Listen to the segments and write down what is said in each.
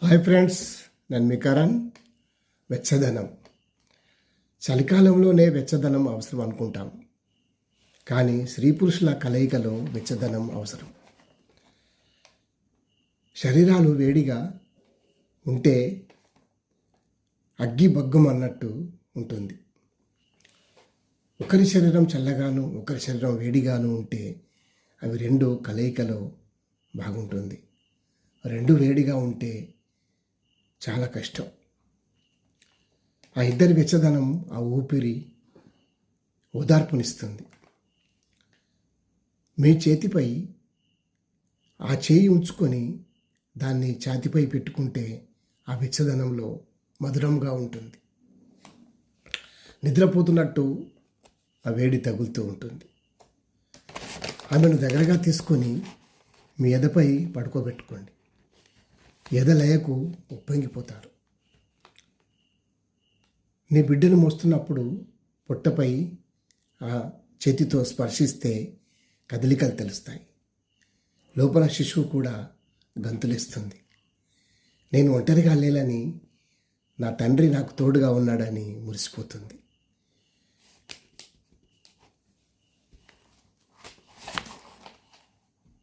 Hi friends, నేను మీ కరణ్. వెచ్చదనం. చలికాలంలోనే వెచ్చదనం అవసరం అనుకుంటాం, కానీ స్త్రీ పురుషుల కలయికలో వెచ్చదనం అవసరం. శరీరాలు వేడిగా ఉంటే అగ్గి బగ్గుమన్నట్టు ఉంటుంది. ఒకరి శరీరం చల్లగాను ఒకరి శరీరం వేడిగాను ఉంటే అవి రెండు కలయికలో బాగుంటుంది. రెండు వేడిగా ఉంటే చాలా కష్టం. ఆ ఇద్దరి వెచ్చదనం, ఆ ఊపిరి ఓదార్పునిస్తుంది. మీ చేతిపై ఆ చేయి ఉంచుకొని దాన్ని ఛాతిపై పెట్టుకుంటే ఆ వెచ్చదనంలో మధురంగా ఉంటుంది. నిద్రపోతున్నట్టు ఆ వేడి తగులుతూ ఉంటుంది. ఆమెను దగ్గరగా తీసుకొని మీ ఎదపై పడుకోబెట్టుకోండి. ఎదలయకు ఉప్పొంగిపోతారు. నీ బిడ్డను మోస్తున్నప్పుడు పొట్టపై ఆ చేతితో స్పర్శిస్తే కదలికలు తెలుస్తాయి. లోపల శిశువు కూడా గంతులేస్తుంది. నేను ఒంటరిగా లేలని, నా తండ్రి నాకు తోడుగా ఉన్నాడని మురిసిపోతుంది.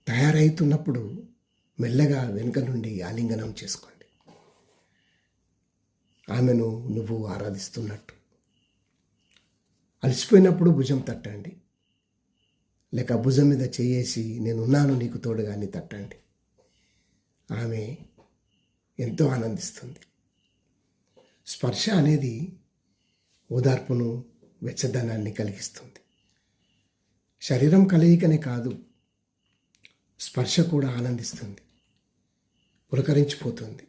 తయారవుతున్నప్పుడు మెల్లగా వెనుక నుండి ఆలింగనం చేసుకోండి. ఆమెను నువ్వు ఆరాధిస్తున్నట్టు. అలసిపోయినప్పుడు భుజం తట్టండి, లేక భుజం మీద చేయేసి నేనున్నాను నీకు తోడుగా అని తట్టండి. ఆమె ఎంతో ఆనందిస్తుంది. స్పర్శ అనేది ఓదార్పును, వెచ్చదనాన్ని కలిగిస్తుంది. శరీరం కలయికనే కాదు, స్పర్శ కూడా ఆనందిస్తుంది, పులకరించిపోతుంది.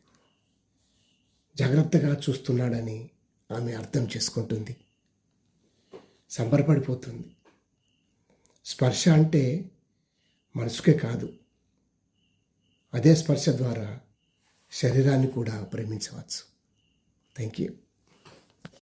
జాగ్రత్తగా చూస్తున్నాడని ఆమె అర్థం చేసుకుంటుంది, సంబరపడిపోతుంది. స్పర్శ అంటే మనసుకే కాదు, అదే స్పర్శ ద్వారా శరీరాన్ని కూడా ప్రేమించవచ్చు. Thank you.